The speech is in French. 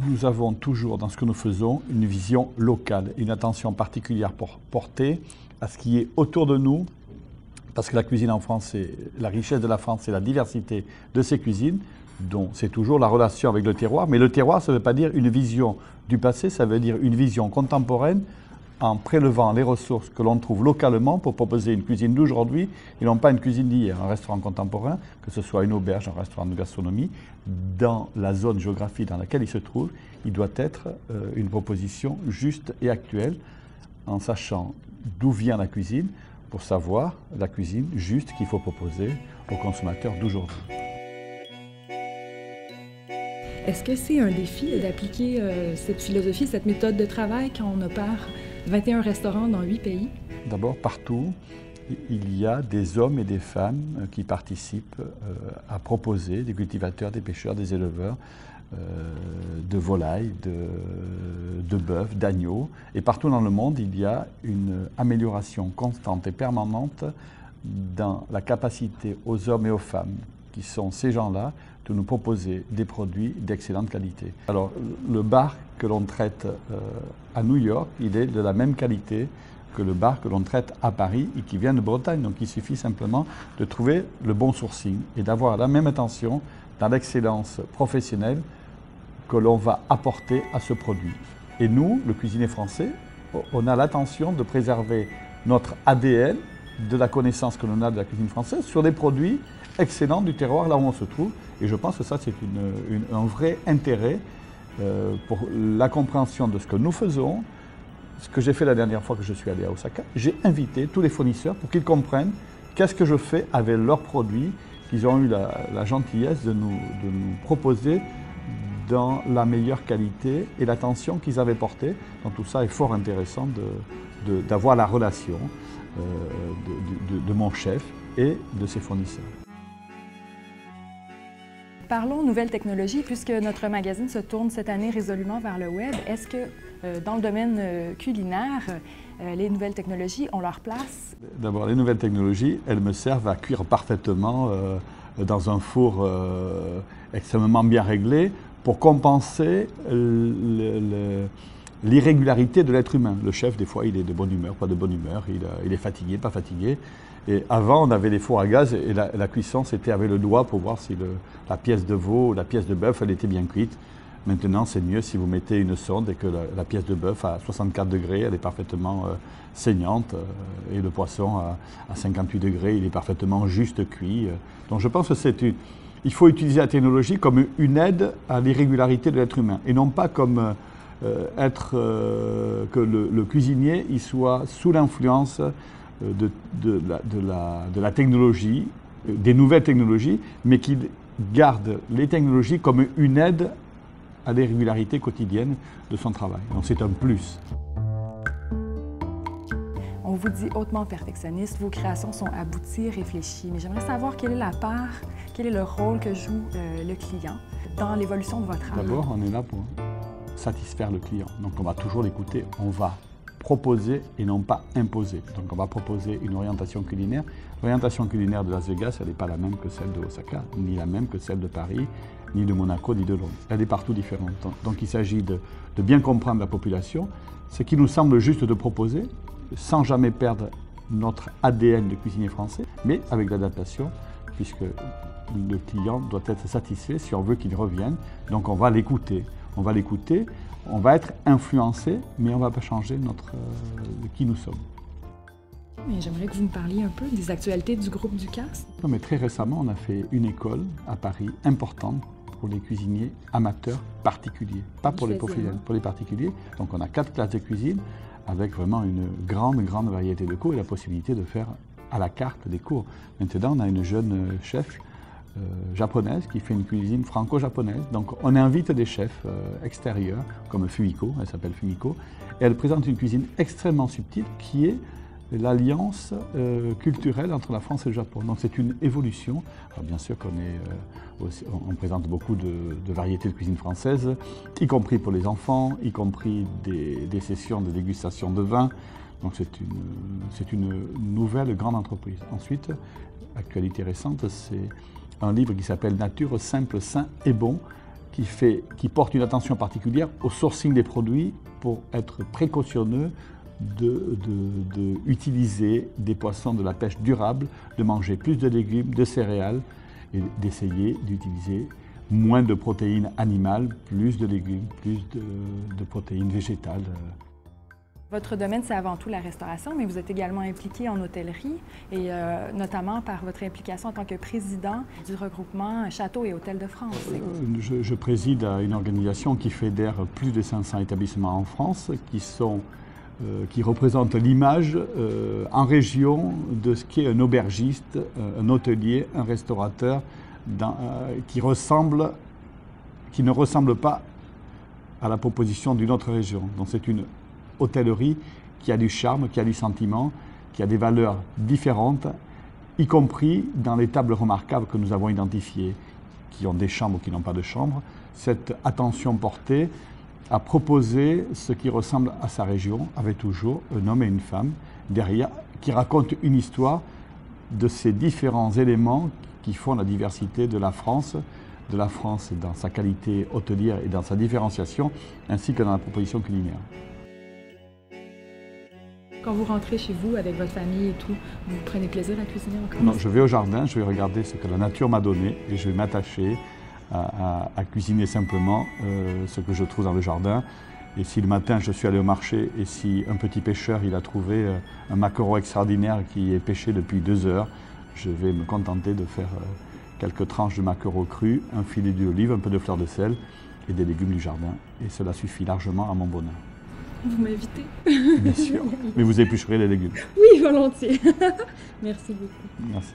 Nous avons toujours, dans ce que nous faisons, une vision locale, une attention particulière portée à ce qui est autour de nous, parce que la cuisine en France, c'est la richesse de la France, c'est la diversité de ses cuisines, dont c'est toujours la relation avec le terroir. Mais le terroir, ça ne veut pas dire une vision du passé, ça veut dire une vision contemporaine, en prélevant les ressources que l'on trouve localement pour proposer une cuisine d'aujourd'hui et non pas une cuisine d'hier. Un restaurant contemporain, que ce soit une auberge, un restaurant de gastronomie, dans la zone géographique dans laquelle il se trouve, il doit être une proposition juste et actuelle, en sachant d'où vient la cuisine, pour savoir la cuisine juste qu'il faut proposer aux consommateurs d'aujourd'hui. Est-ce que c'est un défi d'appliquer cette philosophie, cette méthode de travail quand on opère 21 restaurants dans 8 pays? D'abord, partout, il y a des hommes et des femmes qui participent à proposer, des cultivateurs, des pêcheurs, des éleveurs, de volailles, de bœuf, d'agneaux. Et partout dans le monde, il y a une amélioration constante et permanente dans la capacité aux hommes et aux femmes, qui sont ces gens-là, de nous proposer des produits d'excellente qualité. Alors, le bar que l'on traite à New York, il est de la même qualité que le bar que l'on traite à Paris et qui vient de Bretagne. Donc, il suffit simplement de trouver le bon sourcing et d'avoir la même attention dans l'excellence professionnelle que l'on va apporter à ce produit. Et nous, le cuisinier français, on a l'attention de préserver notre ADN, de la connaissance que l'on a de la cuisine française, sur des produits excellents du terroir là où on se trouve. Et je pense que ça, c'est un vrai intérêt pour la compréhension de ce que nous faisons. Ce que j'ai fait la dernière fois que je suis allé à Osaka, j'ai invité tous les fournisseurs pour qu'ils comprennent qu'est-ce que je fais avec leurs produits qu'ils ont eu la gentillesse de nous proposer dans la meilleure qualité et l'attention qu'ils avaient portée. Donc tout ça est fort intéressant d'avoir la relation de mon chef et de ses fournisseurs. Parlons nouvelles technologies, puisque notre magazine se tourne cette année résolument vers le web. Est-ce que dans le domaine culinaire, les nouvelles technologies ont leur place? D'abord, les nouvelles technologies, elles me servent à cuire parfaitement dans un four extrêmement bien réglé pour compenser l'irrégularité de l'être humain. Le chef, des fois, il est de bonne humeur, pas de bonne humeur, il est fatigué, pas fatigué. Et avant, on avait des fours à gaz et la cuisson, c'était avec le doigt pour voir si la pièce de veau ou la pièce de bœuf, elle était bien cuite. Maintenant, c'est mieux si vous mettez une sonde et que la pièce de bœuf à 64 degrés, elle est parfaitement saignante et le poisson à 58 degrés, il est parfaitement juste cuit. Donc je pense que il faut utiliser la technologie comme une aide à l'irrégularité de l'être humain et non pas comme que le cuisinier il soit sous l'influence de la technologie, des nouvelles technologies, mais qu'il garde les technologies comme une aide à l'irrégularité quotidienne de son travail. Donc c'est un plus. On vous dit hautement perfectionniste, vos créations sont abouties, réfléchies, mais j'aimerais savoir quelle est la part, quel est le rôle que joue le client dans l'évolution de votre art. D'abord, on est là pour satisfaire le client. Donc on va toujours l'écouter, on va proposer et non pas imposer. Donc on va proposer une orientation culinaire. L'orientation culinaire de Las Vegas, elle n'est pas la même que celle de Osaka, ni la même que celle de Paris, ni de Monaco, ni de Londres. Elle est partout différente. Donc il s'agit de bien comprendre la population, ce qui nous semble juste de proposer, sans jamais perdre notre ADN de cuisinier français, mais avec l'adaptation, puisque le client doit être satisfait si on veut qu'il revienne. Donc on va l'écouter. On va l'écouter, on va être influencé, mais on ne va pas changer de qui nous sommes. J'aimerais que vous me parliez un peu des actualités du groupe Ducasse. Non, mais très récemment, on a fait une école à Paris importante pour les cuisiniers amateurs particuliers, pas pour les professionnels, pour les particuliers. Donc on a 4 classes de cuisine avec vraiment une grande variété de cours et la possibilité de faire à la carte des cours. Maintenant, on a une jeune chef japonaise qui fait une cuisine franco-japonaise. Donc on invite des chefs extérieurs, comme Fumiko, elle s'appelle Fumiko, et elle présente une cuisine extrêmement subtile qui est l'alliance culturelle entre la France et le Japon. Donc c'est une évolution. Alors bien sûr on présente beaucoup de variétés de cuisine française, y compris pour les enfants, y compris des sessions de dégustation de vin. Donc c'est une nouvelle grande entreprise. Ensuite, actualité récente, c'est un livre qui s'appelle Nature simple, sain et bon, qui porte une attention particulière au sourcing des produits pour être précautionneux d'utiliser des poissons de la pêche durable, de manger plus de légumes, de céréales et d'essayer d'utiliser moins de protéines animales, plus de légumes, plus de protéines végétales. Votre domaine, c'est avant tout la restauration, mais vous êtes également impliqué en hôtellerie et notamment par votre implication en tant que président du regroupement Châteaux et Hôtels de France. Je préside à une organisation qui fédère plus de 500 établissements en France qui représente l'image en région de ce qu'est un aubergiste, un hôtelier, un restaurateur qui ne ressemble pas à la proposition d'une autre région. Donc c'est une hôtellerie qui a du charme, qui a du sentiment, qui a des valeurs différentes, y compris dans les tables remarquables que nous avons identifiées, qui ont des chambres ou qui n'ont pas de chambre. Cette attention portée à proposer ce qui ressemble à sa région, avec toujours un homme et une femme derrière, qui racontent une histoire de ces différents éléments qui font la diversité de la France dans sa qualité hôtelière et dans sa différenciation, ainsi que dans la proposition culinaire. Quand vous rentrez chez vous avec votre famille et tout, vous prenez plaisir à cuisiner encore? Non, je vais au jardin, je vais regarder ce que la nature m'a donné et je vais m'attacher à cuisiner simplement ce que je trouve dans le jardin. Et si le matin je suis allé au marché et si un petit pêcheur il a trouvé un maquereau extraordinaire qui est pêché depuis 2 heures, je vais me contenter de faire quelques tranches de maquereau cru, un filet d'huile d'olive, un peu de fleur de sel et des légumes du jardin. Et cela suffit largement à mon bonheur. Vous m'invitez? Bien sûr, mais vous éplucherez les légumes. Oui, volontiers. Merci beaucoup. Merci.